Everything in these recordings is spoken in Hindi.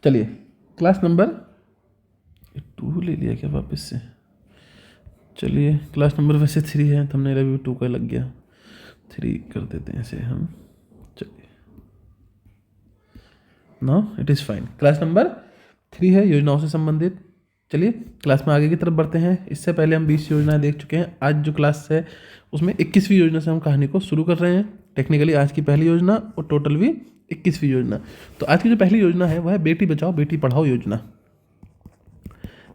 चलिए क्लास नंबर 2 ले लिया क्या वापस से? चलिए क्लास नंबर वैसे 3 है, तो हमने अभी 2 का लग गया, 3 कर देते हैं ऐसे हम। चलिए no it is fine. Class number 3 है योजनाओं से संबंधित। चलिए क्लास में आगे की तरफ बढ़ते हैं। इससे पहले हम 20 योजनाएं देख चुके हैं। आज जो क्लास है उसमें 21वीं योजना से हम कहानी को शुरू कर रहे हैं। टेक्निकली आज की पहली योजना और टोटल भी 21वीं योजना। तो आज की जो पहली योजना है वह है बेटी बचाओ बेटी पढ़ाओ योजना।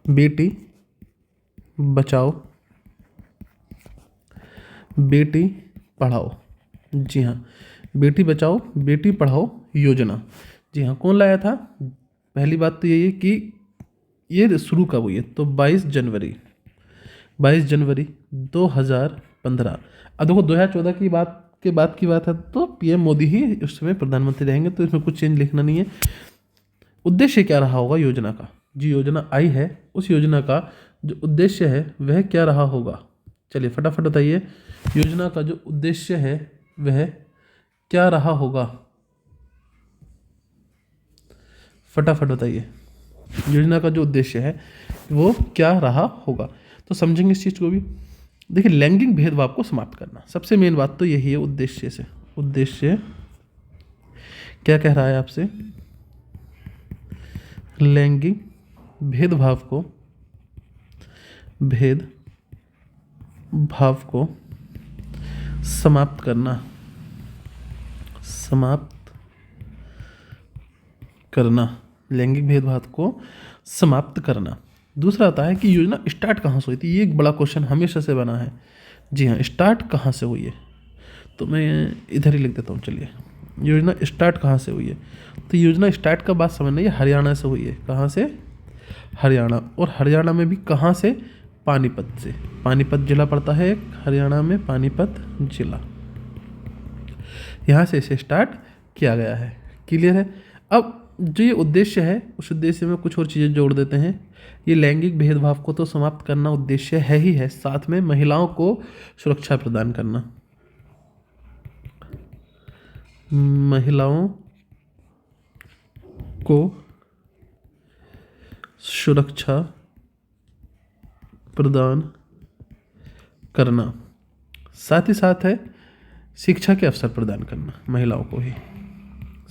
बेटी बचाओ बेटी पढ़ाओ, जी हाँ, बेटी बचाओ बेटी पढ़ाओ योजना। जी हाँ, कौन लाया था? पहली बात तो यही है कि ये शुरू कब हुई है, तो 22 जनवरी 2015। अब देखो 2014 की बात की बात है तो पीएम मोदी ही उस समय प्रधानमंत्री रहेंगे, तो इसमें कुछ चेंज लिखना नहीं है। उद्देश्य क्या रहा होगा योजना का? जो योजना आई है उस योजना का जो उद्देश्य है वह क्या रहा होगा? चलिए फटाफट बताइए, योजना का जो उद्देश्य है वह क्या रहा होगा? फटाफट बताइए, योजना का जो उद्देश्य है वो क्या रहा होगा? तो समझेंगे इस चीज़ को भी। देखिए, लैंगिक भेदभाव को समाप्त करना, सबसे मेन बात तो यही है उद्देश्य से। उद्देश्य क्या कह रहा है आपसे? लैंगिक भेदभाव को समाप्त करना, लैंगिक भेदभाव को समाप्त करना। दूसरा आता है कि योजना स्टार्ट कहाँ से हुई थी। ये एक बड़ा क्वेश्चन हमेशा से बना है। जी हाँ, स्टार्ट कहाँ से हुई है? तो मैं इधर ही लिख देता हूँ। चलिए, योजना स्टार्ट कहाँ से हुई है? तो योजना स्टार्ट का बात समझना, ये हरियाणा से हुई है। कहाँ से? हरियाणा। और हरियाणा में भी कहाँ से? पानीपत से। पानीपत जिला पड़ता है एक हरियाणा में, पानीपत जिला, यहाँ से इसे स्टार्ट किया गया है। क्लियर है? अब जो ये उद्देश्य है उस उद्देश्य में कुछ और चीज़ें जोड़ देते हैं। ये लैंगिक भेदभाव को तो समाप्त करना उद्देश्य है ही है, साथ में महिलाओं को सुरक्षा प्रदान करना। महिलाओं को सुरक्षा प्रदान करना, साथ ही साथ है शिक्षा के अवसर प्रदान करना। महिलाओं को ही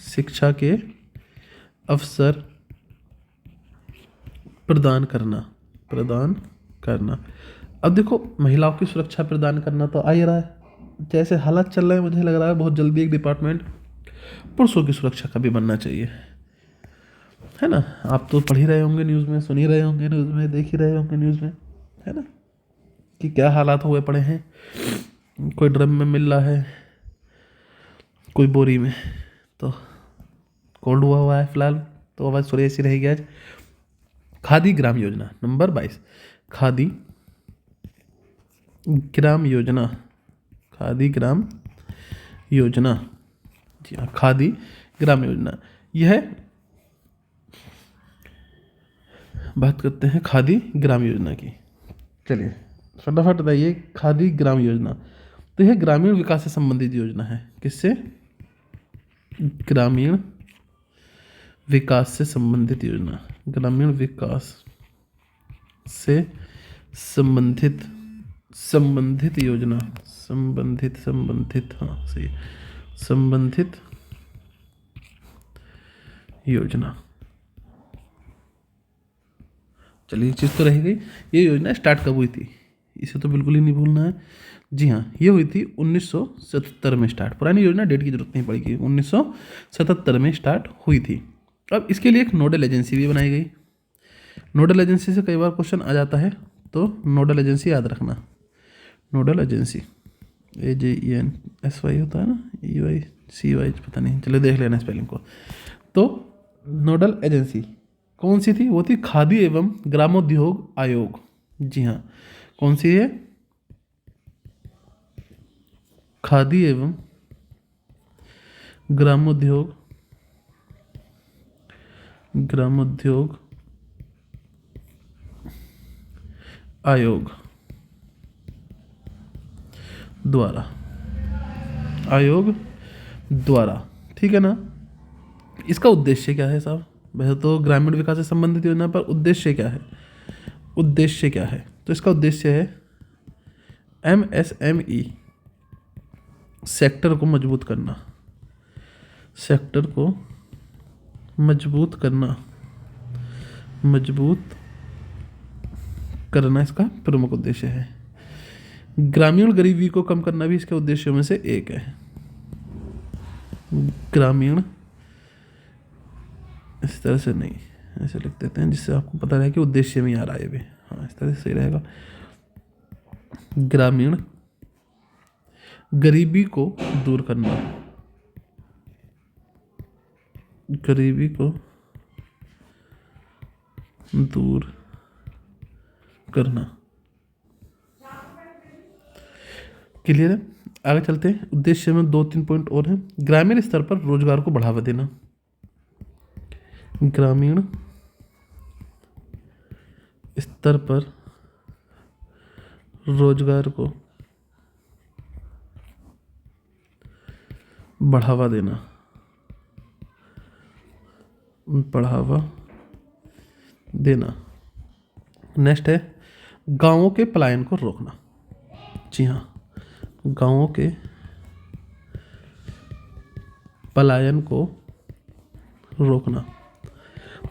शिक्षा के अवसर प्रदान करना। अब देखो, महिलाओं की सुरक्षा प्रदान करना तो आ ही रहा है। जैसे हालात चल रहे हैं, मुझे लग रहा है बहुत जल्दी एक डिपार्टमेंट पुरुषों की सुरक्षा का भी बनना चाहिए, है ना? आप तो पढ़ ही रहे होंगे न्यूज़ में, सुन ही रहे होंगे न्यूज़ में, देख ही रहे होंगे न्यूज़ में, है ना, कि क्या हालात हुए पड़े हैं। कोई ड्रम में मिल रहा है, कोई बोरी में, तो कोल्ड हुआ है फिलहाल, तो आवाज़ थोड़ी ऐसी रहेगी आज। खादी ग्राम योजना नंबर 22, खादी ग्राम योजना, खादी ग्राम योजना। जी हाँ, खादी ग्राम योजना। यह बात करते हैं खादी ग्राम योजना की। चलिए फटाफट बताइए, खादी ग्राम योजना तो यह ग्रामीण विकास से संबंधित योजना है। किससे? ग्रामीण विकास से संबंधित योजना। ग्रामीण विकास से संबंधित योजना, संबंधित हाँ सही, संबंधित योजना। चलिए, चीज़ तो रह गई। ये योजना स्टार्ट कब हुई थी, इसे तो बिल्कुल ही नहीं भूलना है। जी हाँ, ये हुई थी 1977 में स्टार्ट। पुरानी योजना डेट की जरूरत नहीं पड़ेगी, 1977 में स्टार्ट हुई थी। अब इसके लिए एक नोडल एजेंसी भी बनाई गई। नोडल एजेंसी से कई बार क्वेश्चन आ जाता है, तो नोडल एजेंसी याद रखना। नोडल एजेंसी AJENSY होता है ना, EYCY पता नहीं, चलो देख लेना स्पेलिंग को। तो नोडल एजेंसी कौन सी थी? वो थी खादी एवं ग्रामोद्योग आयोग। जी हाँ, कौन सी है? खादी एवं ग्रामोद्योग आयोग द्वारा, ठीक है ना? इसका उद्देश्य क्या है साहब? वैसे तो ग्रामीण विकास से संबंधित योजना, पर उद्देश्य क्या है? उद्देश्य क्या है? तो इसका उद्देश्य है MSME सेक्टर को मजबूत करना, सेक्टर को मजबूत करना, मजबूत करना इसका प्रमुख उद्देश्य है। ग्रामीण गरीबी को कम करना भी इसके उद्देश्यों में से एक है। ग्रामीण, इस तरह से नहीं, ऐसे लिख देते हैं जिससे आपको पता रहे कि उद्देश्य में आ रहा है भी। हाँ, इस तरह से सही रहेगा। ग्रामीण गरीबी को दूर करना, गरीबी को दूर करना। क्लियर है? आगे चलते हैं। उद्देश्य में 2-3 पॉइंट और हैं। ग्रामीण स्तर पर रोजगार को बढ़ावा देना, ग्रामीण स्तर पर रोजगार को बढ़ावा देना, बढ़ावा देना। नेक्स्ट है गांवों के पलायन को रोकना। जी हाँ, गांवों के पलायन को रोकना।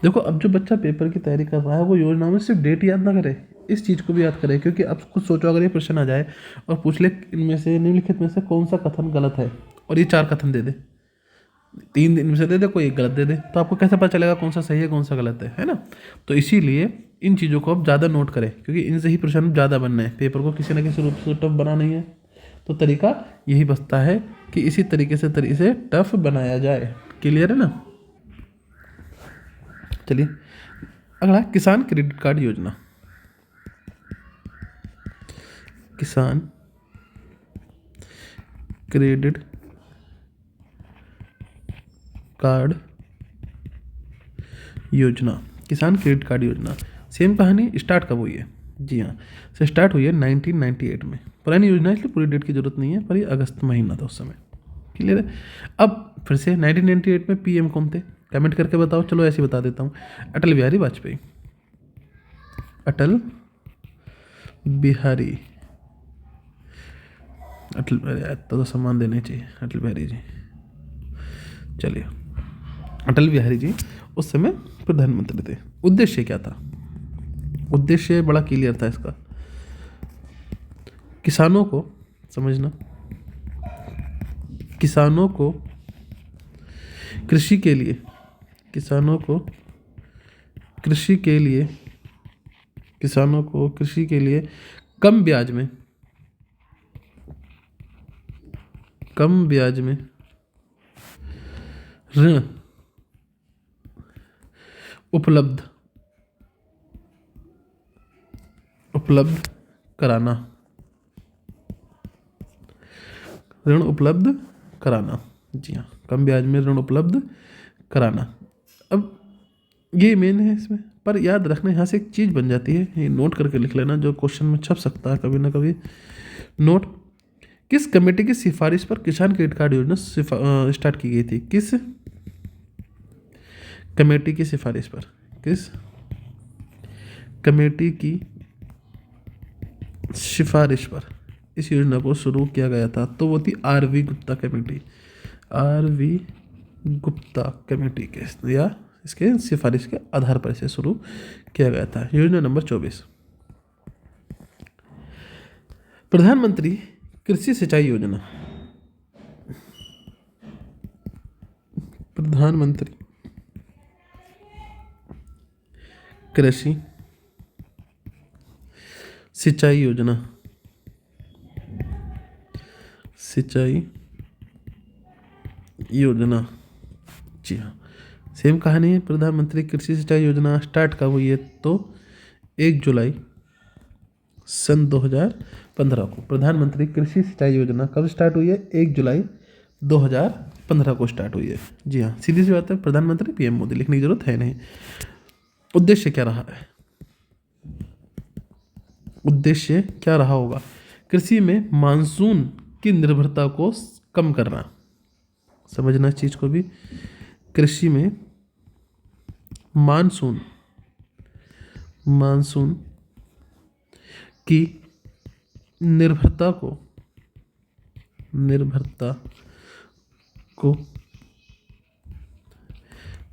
देखो, अब जो बच्चा पेपर की तैयारी कर रहा है वो योजनाओं में सिर्फ डेट याद ना करे, इस चीज़ को भी याद करे, क्योंकि अब खुद सोचो अगर ये प्रश्न आ जाए और पूछ ले इनमें से, निम्नलिखित में से कौन सा कथन गलत है, और ये 4 कथन दे दे, 3 दिन में से दे दे, कोई एक गलत दे दे, तो आपको कैसे पता चलेगा कौन सा सही है कौन सा गलत है ना? तो इसीलिए इन चीज़ों को आप ज़्यादा नोट करें, क्योंकि इनसे ही प्रश्न ज़्यादा बनना है, पेपर को किसी न किसी रूप से टफ बना नहीं है। तो तरीका यही बचता है कि इसी तरीके से टफ बनाया जाए। क्लियर है ना? चलिए अगला, किसान क्रेडिट कार्ड योजना। किसान क्रेडिट कार्ड योजना, किसान क्रेडिट कार्ड योजना। सेम कहानी, स्टार्ट कब हुई है? जी हाँ, से स्टार्ट हुई है 1998 में। पुरानी योजना है इसलिए पूरी डेट की जरूरत नहीं है, पर ये अगस्त महीना था उस समय। क्लियर है? अब फिर से 1998 में PM कौन थे? कमेंट करके बताओ। चलो ऐसे बता देता हूँ, अटल बिहारी वाजपेयी। अटल बिहारी, तो सम्मान देने चाहिए अटल बिहारी जी। चलिए, अटल बिहारी जी उस समय प्रधानमंत्री थे। उद्देश्य क्या था? उद्देश्य बड़ा क्लियर था इसका, किसानों को समझना, किसानों को कृषि के लिए, किसानों को कृषि के लिए, किसानों को कृषि के लिए कम ब्याज में, कम ब्याज में ऋण उपलब्ध कराना, ऋण उपलब्ध कराना। जी हाँ, कम ब्याज में ऋण उपलब्ध कराना। अब ये मेन है इसमें, पर याद रखना यहाँ से एक चीज़ बन जाती है, ये नोट करके लिख लेना, जो क्वेश्चन में छप सकता है कभी ना कभी। नोट, किस कमेटी की सिफारिश पर किसान क्रेडिट कार्ड योजना स्टार्ट की गई थी? किस कमेटी की सिफारिश पर, किस कमेटी की सिफारिश पर इस योजना को शुरू किया गया था? तो वो थी RV Gupta committee. RV Gupta committee के या इसके सिफारिश के आधार पर इसे शुरू किया गया था। योजना नंबर 24, प्रधानमंत्री कृषि सिंचाई योजना। प्रधानमंत्री कृषि सिंचाई योजना, सिंचाई योजना। जी हाँ, सेम कहानी है। प्रधानमंत्री कृषि सिंचाई योजना स्टार्ट कब हुई है? तो 1 जुलाई सन 2015 को प्रधानमंत्री कृषि सिंचाई योजना कब स्टार्ट हुई है? 1 जुलाई 2015 को स्टार्ट हुई है। जी हाँ, सीधी सी बात है, प्रधानमंत्री PM मोदी, लिखने की जरूरत है नहीं। उद्देश्य क्या रहा है? उद्देश्य क्या रहा होगा? कृषि में मानसून की निर्भरता को कम करना, समझना इस चीज को भी। कृषि में मानसून मानसून की निर्भरता को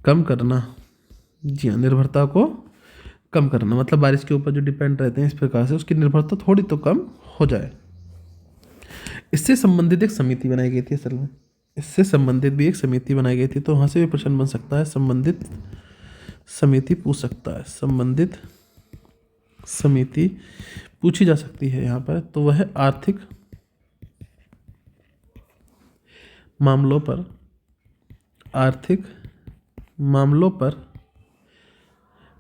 कम करना। जी हाँ, निर्भरता को कम करना मतलब बारिश के ऊपर जो डिपेंड रहते हैं इस प्रकार से उसकी निर्भरता थोड़ी तो कम हो जाए। इससे संबंधित एक समिति बनाई गई थी। असल में इससे संबंधित भी एक समिति बनाई गई थी, तो वहाँ से भी प्रश्न बन सकता है। संबंधित समिति पूछ सकता है, संबंधित समिति पूछी जा सकती है यहाँ पर। तो वह आर्थिक मामलों पर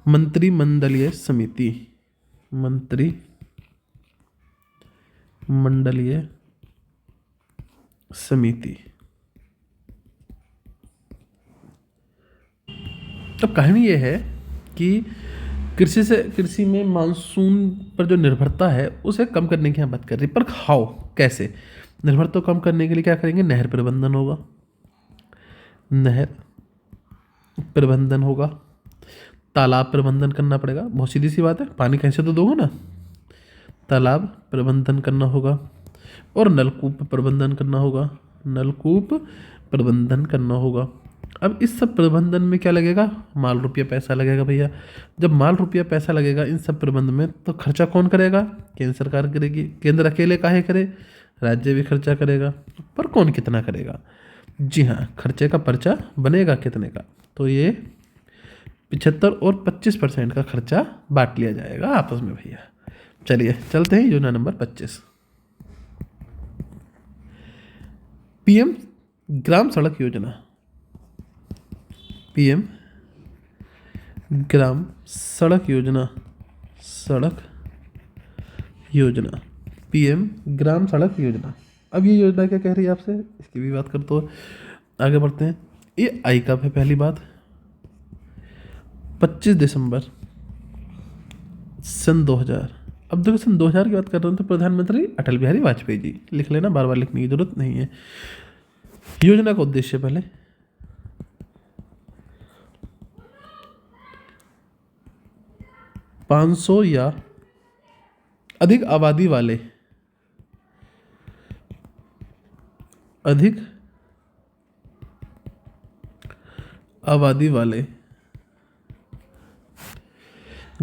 मंत्रिमंडलीय समिति। अब कहानी ये है कि कृषि में मानसून पर जो निर्भरता है उसे कम करने की हम बात कर रही, पर हाउ, कैसे? निर्भरता कम करने के लिए क्या करेंगे? नहर प्रबंधन होगा, तालाब प्रबंधन करना पड़ेगा। बहुत सीधी सी बात है, पानी कैसे तो दोगे ना, तालाब प्रबंधन करना होगा और नलकूप प्रबंधन करना होगा। अब इस सब प्रबंधन में क्या लगेगा? माल रुपया पैसा लगेगा भैया। जब माल रुपया पैसा लगेगा इन सब प्रबंध में, तो खर्चा कौन करेगा? केंद्र सरकार करेगी। केंद्र अकेले काहे करे? राज्य भी खर्चा करेगा, पर कौन कितना करेगा? जी हाँ, खर्चे का पर्चा बनेगा कितने का, तो ये 75 और 25% का खर्चा बांट लिया जाएगा आपस में भैया। चलिए चलते हैं योजना नंबर 25, पीएम ग्राम सड़क योजना। पीएम ग्राम सड़क योजना, पीएम ग्राम सड़क योजना। अब ये योजना क्या कह रही है आपसे, इसकी भी बात करते हो। आगे बढ़ते हैं। ये आई कब है? पहली बात 25 दिसंबर सन 2000। अब देखो सन 2000 की बात कर रहे हैं तो प्रधानमंत्री अटल बिहारी वाजपेयी जी, लिख लेना, बार बार लिखने की जरूरत नहीं है। योजना का उद्देश्य पहले 500 या अधिक आबादी वाले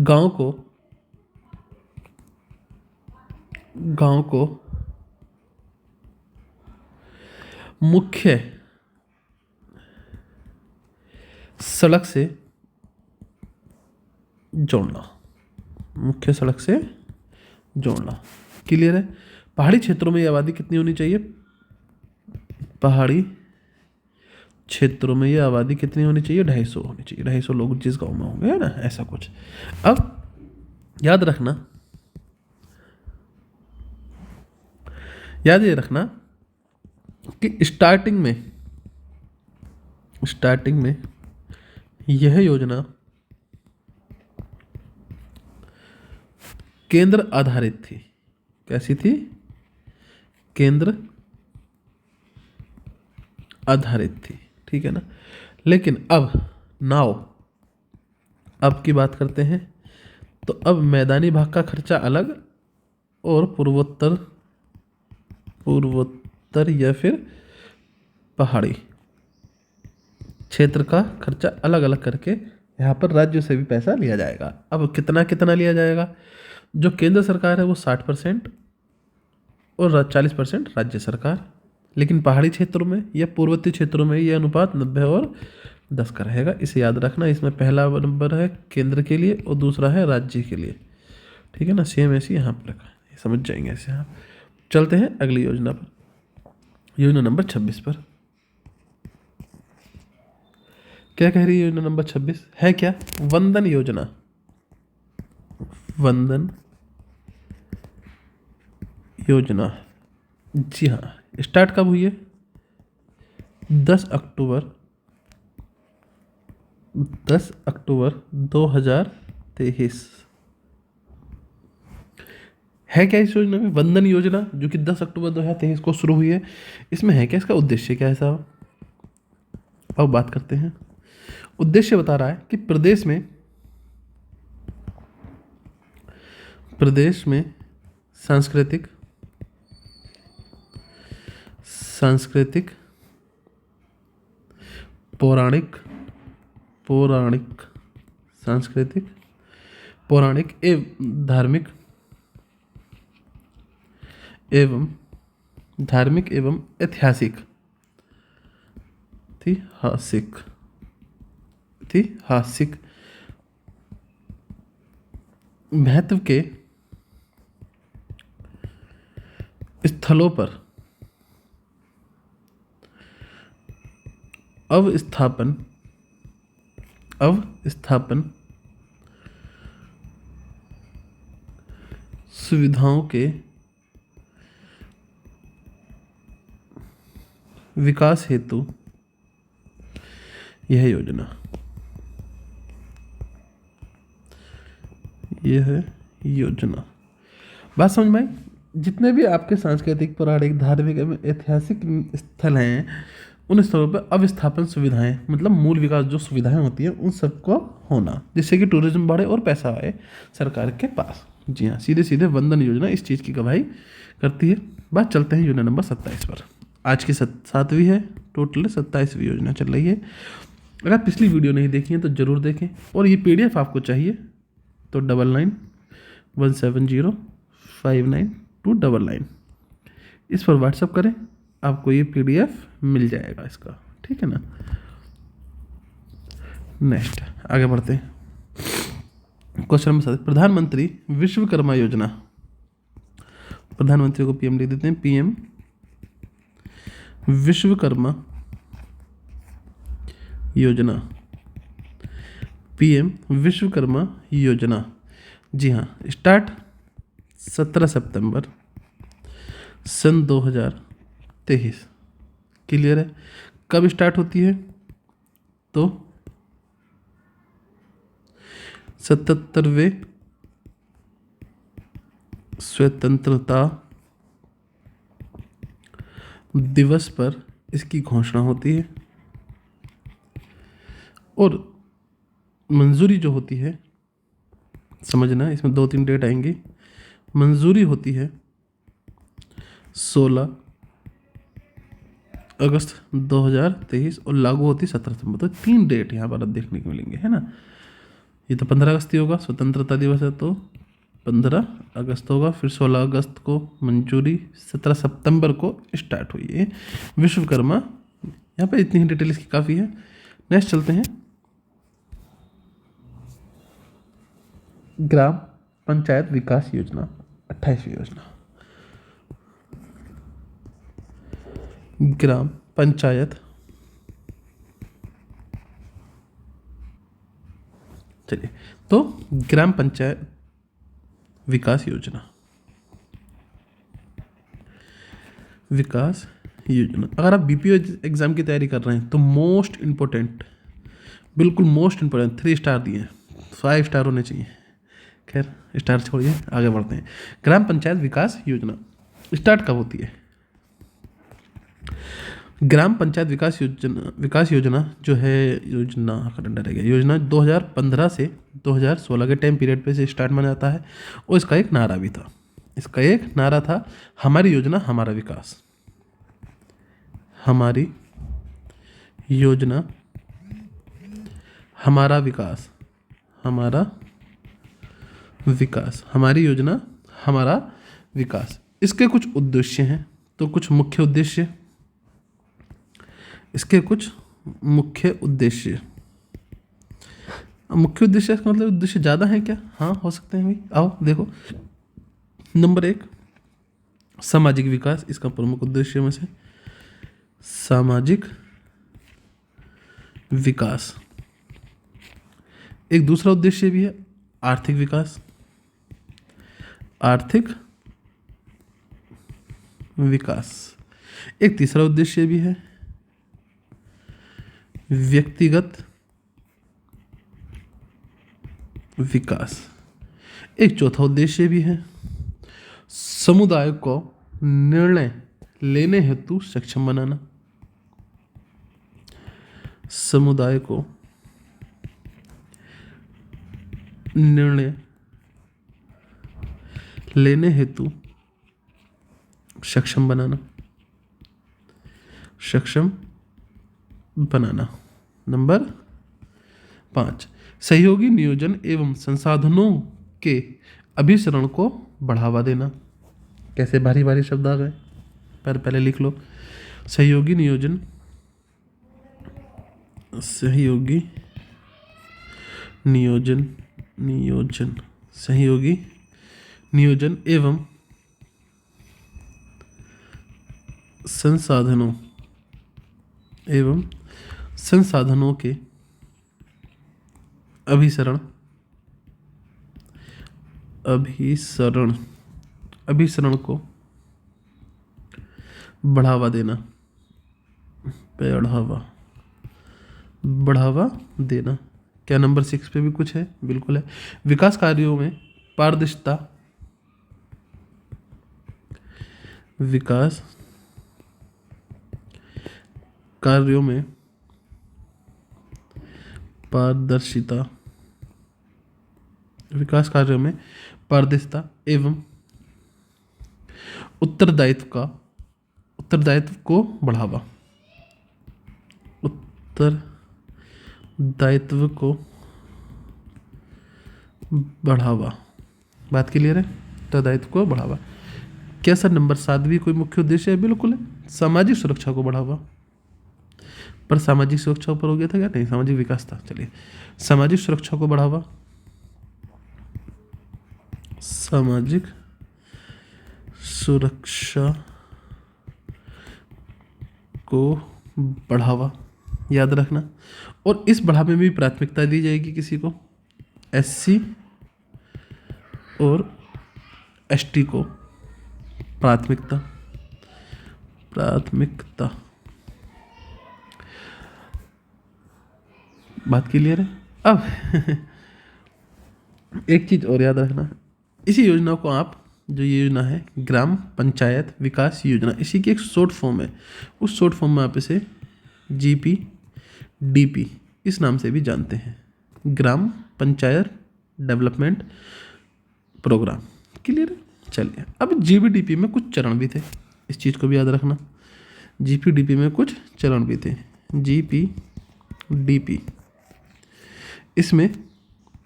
गांव को मुख्य सड़क से जोड़ना। क्लियर है? पहाड़ी क्षेत्रों में ये आबादी कितनी होनी चाहिए? पहाड़ी क्षेत्रों में ये आबादी कितनी होनी चाहिए? 250 होनी चाहिए। 250 लोग जिस गांव में होंगे, है ना, ऐसा कुछ। अब याद ये रखना कि स्टार्टिंग में यह योजना केंद्र आधारित थी। कैसी थी? केंद्र आधारित थी, ठीक है ना। लेकिन अब की बात करते हैं, तो अब मैदानी भाग का खर्चा अलग और पूर्वोत्तर या फिर पहाड़ी क्षेत्र का खर्चा अलग अलग करके यहाँ पर राज्यों से भी पैसा लिया जाएगा। अब कितना लिया जाएगा? जो केंद्र सरकार है वो 60% और 40% राज्य सरकार। लेकिन पहाड़ी क्षेत्रों में या पूर्वोत्तर क्षेत्रों में ये अनुपात 90 और 10 का रहेगा। इसे याद रखना। इसमें पहला नंबर है केंद्र के लिए और दूसरा है राज्य के लिए, ठीक है ना। सेम ऐसे यहाँ पर रखा है, समझ जाएंगे ऐसे। हाँ, चलते हैं अगली योजना पर, योजना नंबर 26 पर। क्या कह रही है योजना नंबर 26? है क्या? वंदन योजना। जी हाँ, स्टार्ट कब हुई है? 10 अक्टूबर 2023। है क्या इस योजना में? वंदन योजना जो कि 10 अक्टूबर 2023 को शुरू हुई है। इसमें है क्या? इसका उद्देश्य क्या है साहब? अब बात करते हैं। उद्देश्य बता रहा है कि प्रदेश में सांस्कृतिक पौराणिक सांस्कृतिक पौराणिक एवं धार्मिक एवं ऐतिहासिक महत्व के स्थलों पर अवस्थापन सुविधाओं के विकास हेतु यह योजना बात समझ में आई? जितने भी आपके सांस्कृतिक पौराणिक धार्मिक एवं ऐतिहासिक स्थल हैं उन स्थलों पर अवस्थापन सुविधाएं मतलब मूल विकास जो सुविधाएं होती हैं उन सबको होना, जिससे कि टूरिज्म बढ़े और पैसा आए सरकार के पास। जी हाँ, सीधे सीधे वंदन योजना इस चीज़ की गवाही करती है। बात चलते हैं योजना नंबर 27 पर। आज की 7वीं है, टोटल 27वीं योजना चल रही है। अगर पिछली वीडियो नहीं देखी है तो ज़रूर देखें, और ये PDF आपको चाहिए तो 9917059299 इस पर व्हाट्सअप करें, आपको ये PDF मिल जाएगा इसका, ठीक है ना। नेक्स्ट आगे बढ़ते हैं। क्वेश्चन नंबर 7, प्रधानमंत्री विश्वकर्मा योजना। प्रधानमंत्री को PM लिख देते हैं, PM विश्वकर्मा योजना, PM विश्वकर्मा योजना। जी हाँ, स्टार्ट 17 सितंबर सन 2023। क्लियर है? कब स्टार्ट होती है? तो 77वें स्वतंत्रता दिवस पर इसकी घोषणा होती है, और मंजूरी जो होती है, समझना इसमें 2-3 डेट आएंगी। मंजूरी होती है 16 अगस्त 2023 और लागू होती 17 सितंबर। तो 3 डेट यहाँ पर अब देखने को मिलेंगे, है ना। ये तो 15 अगस्त ही होगा, स्वतंत्रता दिवस है तो 15 अगस्त होगा, फिर 16 अगस्त को मंजूरी, 17 सितंबर को स्टार्ट हुई है विश्वकर्मा। यहाँ पे इतनी ही डिटेल इसकी काफ़ी है। नेक्स्ट चलते हैं, ग्राम पंचायत विकास योजना 28वीं योजना। ग्राम पंचायत, चलिए तो ग्राम पंचायत विकास योजना अगर आप BPO एग्जाम की तैयारी कर रहे हैं तो मोस्ट इंपॉर्टेंट, बिल्कुल मोस्ट इंपॉर्टेंट 3 स्टार दिए हैं, 5 स्टार होने चाहिए। खैर स्टार छोड़िए, आगे बढ़ते हैं। ग्राम पंचायत विकास योजना स्टार्ट कब होती है? ग्राम पंचायत विकास योजना जो है, योजना कैलेंडर है, योजना 2015 से 2016 के टाइम पीरियड पे से स्टार्ट माना जाता है। और इसका एक नारा भी था, हमारी योजना हमारा विकास। हमारी योजना हमारा विकास, हमारी योजना हमारा विकास। इसके कुछ उद्देश्य हैं, तो कुछ मुख्य उद्देश्य, मुख्य उद्देश्य इसका मतलब उद्देश्य ज़्यादा है क्या? हाँ हो सकते हैं भाई, आओ देखो। नंबर 1 सामाजिक विकास, इसका प्रमुख उद्देश्य में से सामाजिक विकास। एक दूसरा उद्देश्य भी है आर्थिक विकास, एक तीसरा उद्देश्य भी है व्यक्तिगत विकास, एक चौथा उद्देश्य भी है समुदाय को निर्णय लेने हेतु सक्षम बनाना। समुदाय को निर्णय लेने हेतु सक्षम बनाना, सक्षम बनाना। नंबर 5, सहयोगी नियोजन एवं संसाधनों के अभिसरण को बढ़ावा देना। कैसे भारी भारी शब्द आ गए, पर पहले लिख लो। सहयोगी नियोजन, सहयोगी नियोजन, नियोजन, सहयोगी नियोजन एवं संसाधनों के अभिसरण को बढ़ावा देना, बढ़ावा देना। क्या नंबर 6 पे भी कुछ है? बिल्कुल है। विकास कार्यों में पारदर्शिता, विकास कार्यों में पारदर्शिता, विकास कार्यों में पारदर्शिता एवं उत्तरदायित्व को बढ़ावा, उत्तरदायित्व को बढ़ावा। बात क्लियर है? उत्तरदायित्व को बढ़ावा। क्या सर नंबर 7 भी कोई मुख्य उद्देश्य है? बिल्कुल है। सामाजिक सुरक्षा को बढ़ावा, पर सामाजिक सुरक्षा ऊपर हो गया था क्या? नहीं, सामाजिक विकास था। चलिए, सामाजिक सुरक्षा को बढ़ावा, सामाजिक सुरक्षा को बढ़ावा, याद रखना। और इस बढ़ावे में भी प्राथमिकता दी जाएगी किसी को, SC और ST को प्राथमिकता। बात क्लियर है? अब एक चीज और याद रखना, इसी योजना को आप, जो ये योजना है ग्राम पंचायत विकास योजना, इसी की एक शॉर्ट फॉर्म है। उस शॉर्ट फॉर्म में आप इसे GPDP इस नाम से भी जानते हैं, ग्राम पंचायत डेवलपमेंट प्रोग्राम। क्लियर है? चलिए, अब GPDP में कुछ चरण भी थे, इस चीज़ को भी याद रखना। GPDP में कुछ चरण भी थे। GPDP, इसमें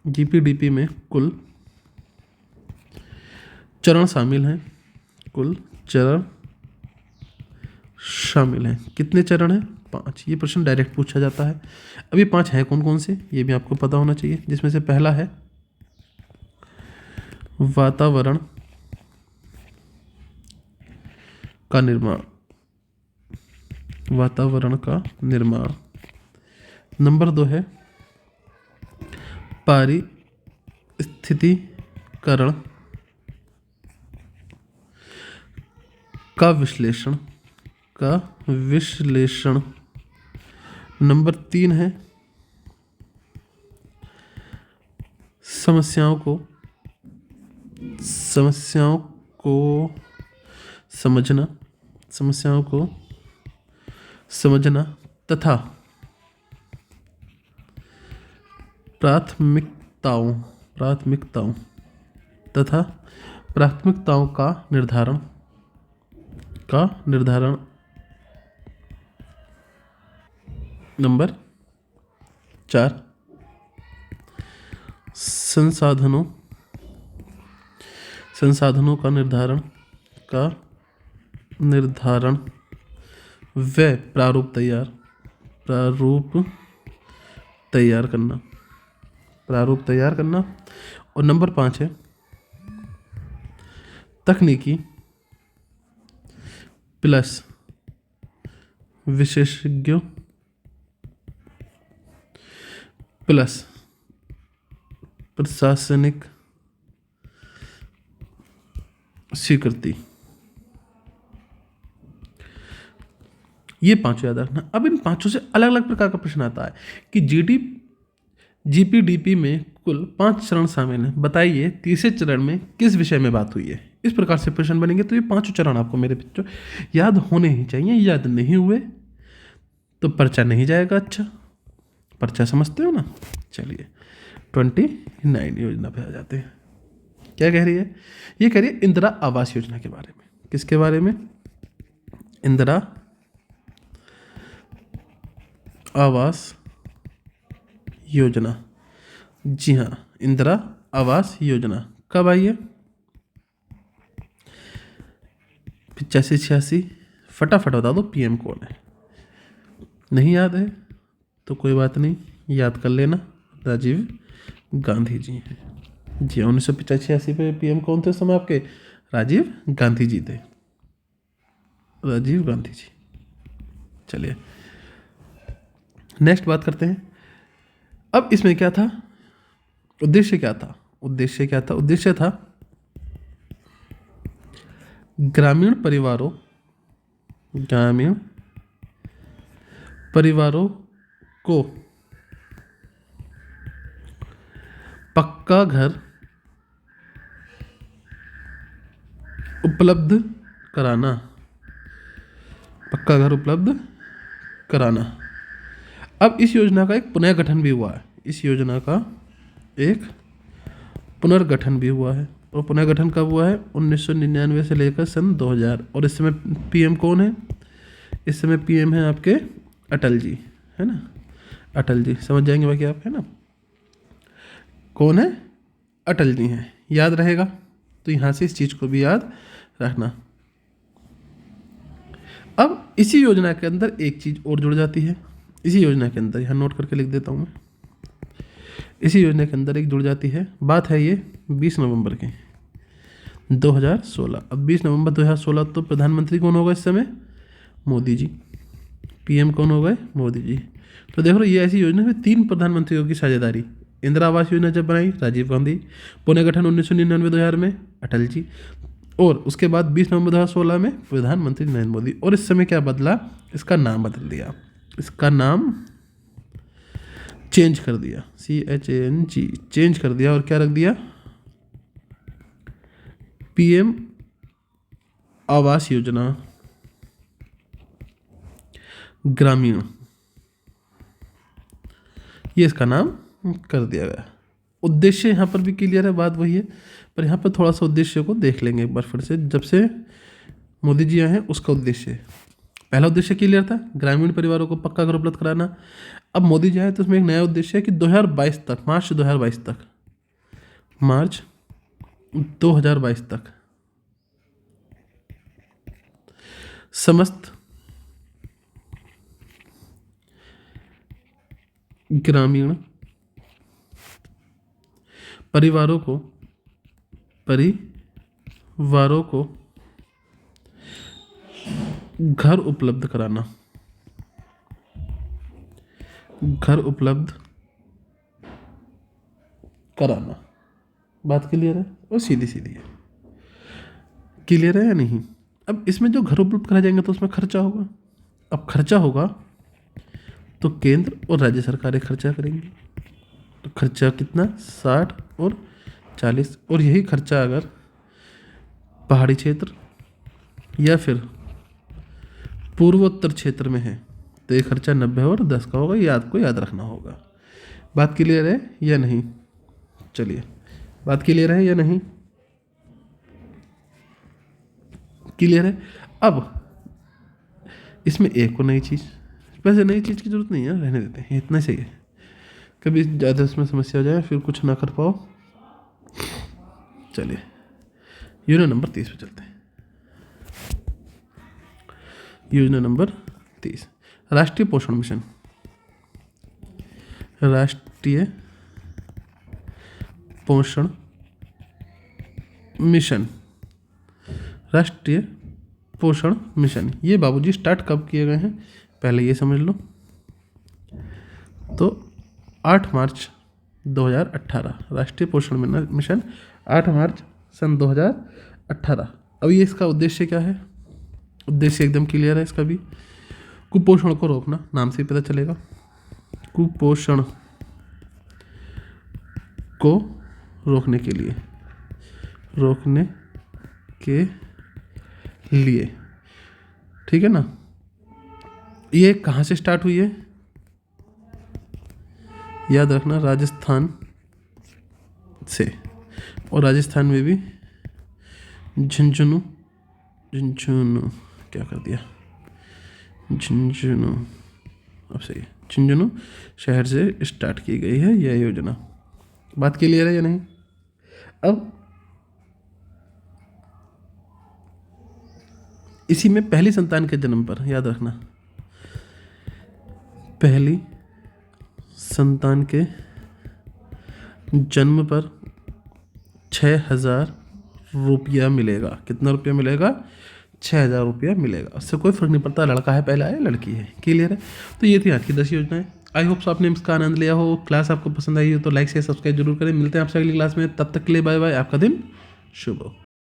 GPDP में कुल चरण शामिल हैं, कुल चरण शामिल हैं। कितने चरण हैं? 5। ये प्रश्न डायरेक्ट पूछा जाता है। अब ये 5 हैं कौन कौन से, ये भी आपको पता होना चाहिए। जिसमें से पहला है वातावरण का निर्माण, वातावरण का निर्माण। नंबर 2 है पारिस्थितिकरण का विश्लेषण, नंबर 3 है समस्याओं को समझना तथा प्राथमिकताओं का निर्धारण। नंबर 4 संसाधनों का निर्धारण व प्रारूप तैयार करना। और नंबर 5 है तकनीकी प्लस विशेषज्ञों प्लस प्रशासनिक स्वीकृति। ये 5 याद रखना। अब इन 5 से अलग अलग प्रकार का प्रश्न आता है कि GPDP में कुल 5 चरण शामिल हैं, बताइए तीसरे चरण में किस विषय में बात हुई है। इस प्रकार से प्रश्न बनेंगे। तो ये 5 चरण आपको मेरे बच्चों याद होने ही चाहिए। याद नहीं हुए तो पर्चा नहीं जाएगा। अच्छा, पर्चा समझते हो ना? चलिए, 29 योजना पे आ जाते हैं। क्या कह रही है? ये कह रही है इंदिरा आवास योजना के बारे में। किसके बारे में? इंदिरा आवास योजना। जी हाँ, इंदिरा आवास योजना कब आई है? 85-86। फटाफट बता दो पीएम कौन है। नहीं याद है तो कोई बात नहीं, याद कर लेना, राजीव गांधी जी हैं। जी 1985-86 पे पीएम कौन थे उस समय आपके? राजीव गांधी जी थे, राजीव गांधी जी। चलिए नेक्स्ट बात करते हैं। अब इसमें क्या था? उद्देश्य क्या था? उद्देश्य था ग्रामीण परिवारों को पक्का घर उपलब्ध कराना। अब इस योजना का एक पुनर्गठन भी हुआ है। और पुनर्गठन कब हुआ है? 1999 से लेकर सन 2000। और इस समय पीएम कौन है? इस समय पीएम है आपके अटल जी, है ना? अटल जी समझ जाएंगे बाकी आप, है ना? कौन है? अटल जी हैं। याद रहेगा तो यहाँ से इस चीज़ को भी याद रखना। अब इसी योजना के अंदर एक चीज़ और जुड़ जाती है। इसी योजना के अंदर, यहाँ नोट करके लिख देता हूँ मैं, इसी योजना के अंदर एक जुड़ जाती है। बात है ये 20 नवंबर की 2016। अब 20 नवंबर 2016 तो प्रधानमंत्री कौन होगा इस समय? मोदी जी। पीएम कौन हो गए? मोदी जी। तो देखो ये ऐसी योजना में 3 प्रधानमंत्रियों की साझेदारी। इंदिरा आवास योजना जब बनाई राजीव गांधी, पुनर्गठन 1999-2000 में अटल जी, और उसके बाद 20 नवंबर 2016 में प्रधानमंत्री नरेंद्र मोदी। और इस समय क्या बदला? इसका नाम बदल दिया, इसका नाम चेंज कर दिया, CHANG चेंज कर दिया। और क्या रख दिया? पीएम आवास योजना ग्रामीण, ये इसका नाम कर दिया गया। उद्देश्य यहाँ पर भी क्लियर है, बात वही है, पर यहाँ पर थोड़ा सा उद्देश्य को देख लेंगे एक बार फिर से। जब से मोदी जी आए हैं उसका उद्देश्य, पहला उद्देश्य क्लियर था, ग्रामीण परिवारों को पक्का घर उपलब्ध कराना। अब मोदी जी आए तो उसमें एक नया उद्देश्य है कि 2022 तक, मार्च 2022 तक समस्त ग्रामीण परिवारों को घर उपलब्ध कराना। बात क्लियर है और सीधी है। क्लियर है या नहीं? अब इसमें जो घर उपलब्ध कराए जाएंगे तो उसमें खर्चा होगा। अब खर्चा होगा तो केंद्र और राज्य सरकारें खर्चा करेंगी। तो खर्चा कितना? 60 और 40। और यही खर्चा अगर पहाड़ी क्षेत्र या फिर पूर्वोत्तर क्षेत्र में है तो ये खर्चा 90 और 10 का होगा। ये आपको याद रखना होगा। बात क्लियर है या नहीं? चलिए, बात क्लियर है या नहीं? क्लियर है। अब इसमें एक और नई चीज़, वैसे नई चीज़ की जरूरत नहीं है, रहने देते हैं, इतना सही है। कभी ज़्यादा इसमें समस्या हो जाए फिर कुछ ना कर पाओ। चलिए योजना नंबर 30 पे चलते हैं। योजना नंबर 30 राष्ट्रीय पोषण मिशन। राष्ट्रीय पोषण मिशन ये बाबूजी स्टार्ट कब किए गए हैं पहले ये समझ लो। तो 8 मार्च 2018 राष्ट्रीय पोषण मिशन 8 मार्च सन 2018। अब ये इसका उद्देश्य क्या है? उद्देश्य एकदम क्लियर है इसका भी। कुपोषण को रोकना, नाम से ही पता चलेगा। कुपोषण को रोकने के लिए ठीक है ना। ये कहाँ से स्टार्ट हुई है? याद रखना, राजस्थान से, और राजस्थान में भी झुंझुनू, झुंझुनू क्या कर दिया, झुंझुनू, अब सही है, झुंझुनू शहर से स्टार्ट की गई है यह योजना। बात क्लियर है या नहीं? अब इसी में पहली संतान के जन्म पर याद रखना, पहली संतान के जन्म पर 6,000 रुपया मिलेगा। कितना रुपया मिलेगा? 6,000 रुपया मिलेगा। उससे कोई फर्क नहीं पड़ता लड़का है पहला है लड़की है। क्लियर है? तो ये थी आज की 10 योजनाएं। आई होप आपने इसका आनंद लिया हो। क्लास आपको पसंद आई हो तो लाइक शेयर सब्सक्राइब जरूर करें। मिलते हैं आपसे अगली क्लास में, तब तक के लिए बाय बाय। आपका दिन शुभ हो।